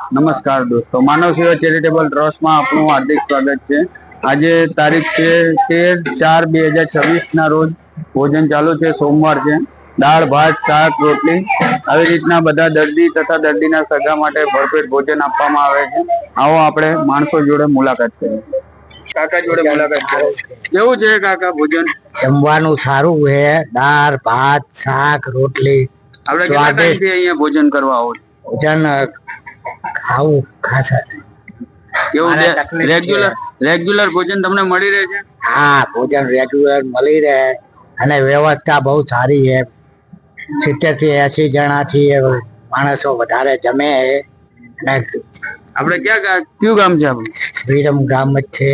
નમસ્કાર દોસ્તો, માનવ સેવા ચેરિટેબલ ટ્રસ્ટમાં આપનું હાર્દિક સ્વાગત છે। આજે તારીખ છે 13/4/2026 ના રોજ ભોજન ચાલુ છે। સોમવાર છે। દાળ ભાત શાક રોટલી આવી રીતના બધા દર્દી તથા દર્દીના સગા માટે ભરપેટ ભોજન આપવામાં આવે છે। આવો આપણે માણસો જોડે મુલાકાત કરીએ। કાકા જોડે મુલાકાત કરીએ। કેવું છે કાકા ભોજન? જમવાનું સારું છે। દાળ ભાત શાક રોટલી આપણે કેટલા ટાઈમથી અહીંયા ભોજન કરવા આવો છો? ભોજન આવું ખાસ કેવું રેગ્યુલર ભોજન તમને મળી રહે છે? હા, ભોજન રેગ્યુલર મળી રહે અને વ્યવસ્થા બહુ સારી છે। 70 થી 80 જણાથી માણસો વધારે જમે અને આપણે કયું ગામ છે આપણું? વિરમ ગામ જ છે।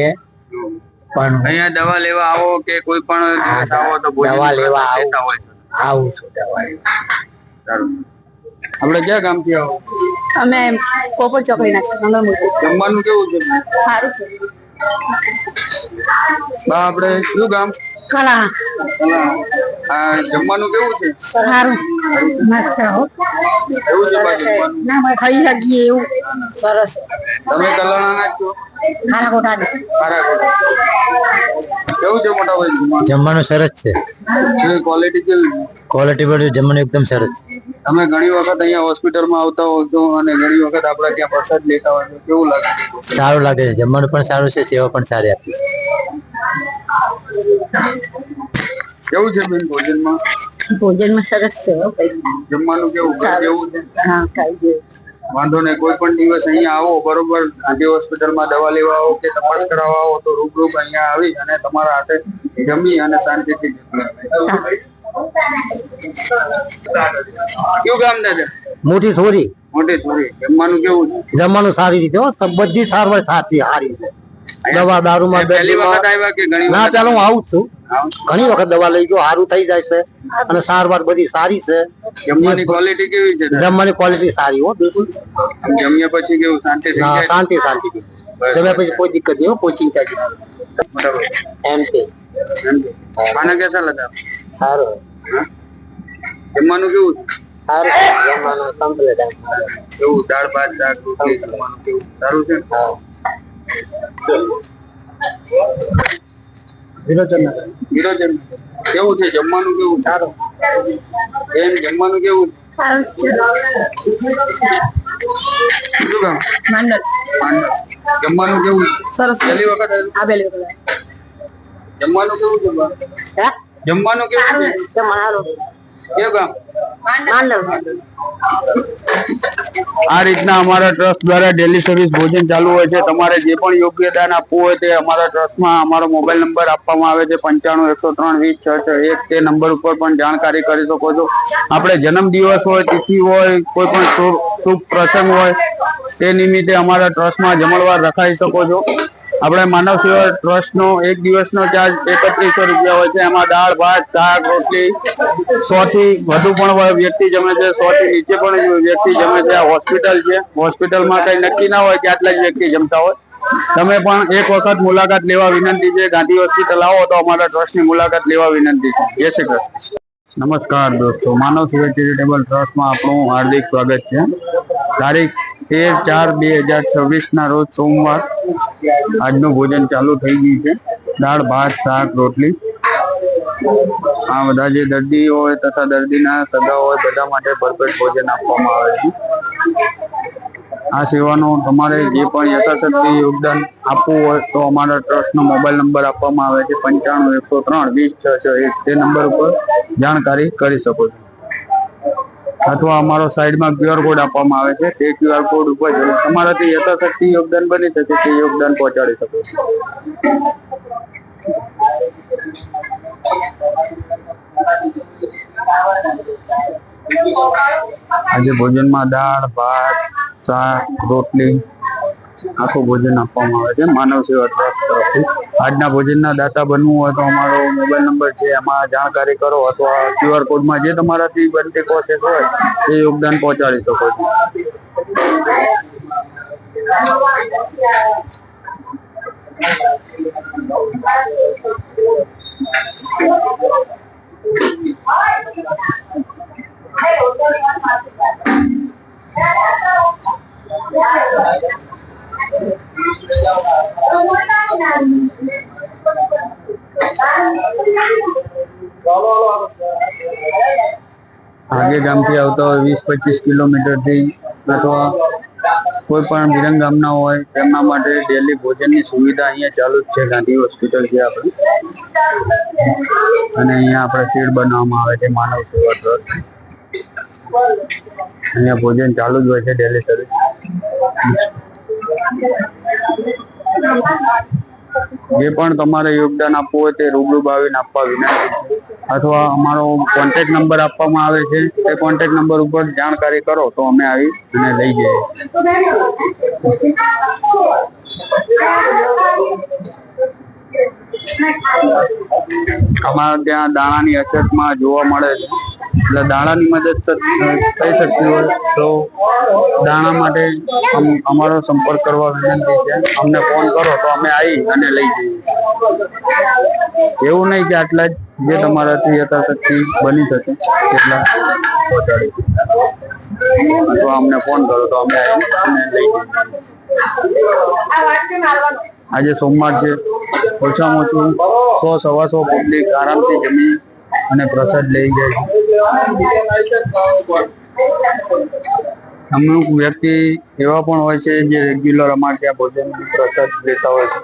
પણ અહીંયા દવા લેવા આવો કે કોઈ પણ દિવસ આવો તો દવા લેવા આવું છું। સારું, આપણે ક્યાં ગામથી આવો? અમે પોપટ ચોકડી ના જમવાનું કેવું છે? સારું છે। આપણે કયું ગામ? કલા જમવાનું કેવું છે? સારું મસ્ત એવું છે જમવાનું? ખાઈ શકીએ એવું સરસ। તમે કલાણાના છો? ખારાકોટા કેવું છે મોટા ભાઈ? જમવાનું સરસ છે। ક્વોલિટી કેવી? ક્વોલિટી બધું જમવાનું એકદમ સરસ। તમે ઘણી વખત અહીંયા હોસ્પિટલમાં આવતા હો છો અને ઘણી વખત આપણે ત્યાં પ્રસાદ લેતા હોય તો કેવું લાગે? સારું લાગે છે। જમવાનું પણ સારું છે, સેવા પણ સારી આપી છે। કેવું છે બેન ભોજનમાં? ભોજનમાં સરસ છે। જમવાનું કેવું છે? હા, ખાઈ વાંધો નહીં, કોઈ પણ દિવસ અહીંયા આવો બરોબર, આજે હોસ્પિટલમાં દવા લેવા આવો કે તપાસ કરાવવા આવો તો રૂબરૂ અહીંયા આવી અને તમારા હાથે જમી અને શાંતિથી કયું ગામ દાદા? મોટી થોરી। જમવાનું કેવું છે? જમવાનું સારી રીતે બધી સારવાર સારી દવા દારૂમાં પહેલી વખત આવ્યા કે ઘણી ના? પેલા હું આવું છું, ઘણી વખત દવા લઈ ગયો, સારું થઈ જાય છે અને સારવાર બધી સારી છે। જમવાની ક્વોલિટી કેવી છે? જમવાની ક્વોલિટી સારી હો, બિલકુલ। જમ્યા પછી કેવું શાંતિ થઈ જાય? શાંતિ જમ્યા પછી કોઈ દિક્કત નહીં, કોઈ ચિંતા નહીં। એમ છે। खाना कैसा लगा? સારું જમવાનું કેવું? સારું જમવાનું કમ્પ્લીટ કેવું? દાળ ભાત શાક રોટલી જમવાનું કેવું સારું છે? વિરોચન કેવું છે? જમવાનું કેવું? સારું બેન, જમવાનું કેવું? શું કામ? જમવાનું કેવું? સરસ પહેલી વખત જમવાનું કેવું છે? જમવાનું કેવું છે? કયું ગામ? આ રીતના અમારા ટ્રસ્ટ દ્વારા ડેલી સર્વિસ ભોજન ચાલુ હોય છે। તમારે જે પણ યોગ્યદાન આપવું હોય તે અમારા ટ્રસ્ટમાં અમારો મોબાઈલ નંબર આપવામાં આવે છે 95 103 20 661। તે નંબર ઉપર પણ જાણકારી કરી શકો છો। આપણે જન્મદિવસ હોય, તિથિ હોય, કોઈ પણ શુભ પ્રસંગ હોય તે નિમિત્તે અમારા ટ્રસ્ટમાં જમણવાર રખાઈ શકો છો। આપણે માનવ સેવા ટ્રસ્ટનો એક દિવસનો ચાર્જ 3100 રૂપિયા હોય છે। એમાં દાળ ભાત શાક રોટલી 100 થી વધુ પણ વ્યક્તિ જમે છે, 100 થી નીચે પણ વ્યક્તિ જમે છે। આ હોસ્પિટલ છે, હોસ્પિટલમાં કઈ નક્કી ના હોય કે આટલા જ વ્યક્તિ જમતા હોય। તમે પણ એક વખત મુલાકાત લેવા વિનંતી છે। ગાંધી હોસ્પિટલ આવો તો અમારા ટ્રસ્ટની મુલાકાત લેવા વિનંતી છે। જય શ્રી કૃષ્ણ। નમસ્કાર દોસ્તો, માનવ સેવા ચેરિટેબલ ટ્રસ્ટમાં આપનું હાર્દિક સ્વાગત છે। તારીખ 13/4/2026 ના રોજ સોમવાર આજનું ભોજન ચાલુ થઈ ગયું છે। દાળ ભાત શાક રોટલી આ બધા જે દર્દી હોય તથા દર્દીના સગા હોય બધા માટે ભરપેટ ભોજન આપવામાં આવે છે। આ સેવાનો તમારે જે પણ યથાશક્તિ યોગદાન આપવું હોય તો અમારા ટ્રસ્ટનો મોબાઈલ નંબર આપવામાં આવે છે 95 103 20 661। તે નંબર ઉપર જાણકારી કરી શકો છો અથવા અમારો સાઈડમાં QR કોડ આપવામાં આવે છે। તે QR કોડ ઉપર તમારાથી યથાશક્તિ યોગદાન બની શકે તે યોગદાન પહોંચાડી શકો છો। આજે ભોજનમાં દાળ ભાત શાક રોટલી આખું ભોજન આપવામાં આવે છે માનવ સેવા ટ્રસ્ટ તરફથી। આજના ભોજનના દાતા બનવું હોય તો અમારો મોબાઈલ નંબર છે, એમાં જાણકારી કરો અથવા QR કોડમાં જે તમારાથી બનતી કોશિશ હોય તે યોગદાન પહોંચાડી શકો છો। આગે ગામથી આવતા હોય 20-25 કિલોમીટરથી અથવા કોઈ પણ વિરંગ ગામના હોય તેમના માટે ડેલી ભોજનની સુવિધા અહીંયા ચાલુ જ છે ગાંધી હોસ્પિટલ છે આપણે. અને અહીંયા આપણે શેડ બનાવવામાં આવે છે માનવ સેવા ટ્રસ્ટ. અહીંયા ભોજન ચાલુ જ હોય છે ડેલી સર્વિસ. જે પણ તમારે યોગદાન આપવું હોય તે રૂબરૂ આવીને આપવા વિનંતી છે. અથવા અમારો કોન્ટેક્ટ નંબર આપવામાં આવે છે તે કોન્ટેક્ટ નંબર ઉપર જાણકારી કરો તો અમે આવી અને લઈ જઈએ. અમારે ત્યાં દાણાની અછતમાં જોવા મળે છે, એટલે દાણાની મદદ થઈ શકતી હોય તો દાણા માટે અમારો સંપર્ક કરવા વિનંતી છે. અમને ફોન કરો તો અમે આવી અને લઈ જઈએ. એવું નહીં કે આટલા જ, જે તમારાથી યથાશક્તિ બની શકે એટલા પહોંચાડી. અથવા અમને ફોન કરો તો અમે આવી અને લઈ જઈએ. આજે સોમવાર છે, ઓછામાં ઓછું 100-125 પબ્લિક આરામથી જમી અને પ્રસાદ લઈ જાય છે. અમુક વ્યક્તિ એવા પણ હોય છે જે રેગ્યુલર અમારે ત્યાં ભોજન પ્રસાદ લેતા હોય છે.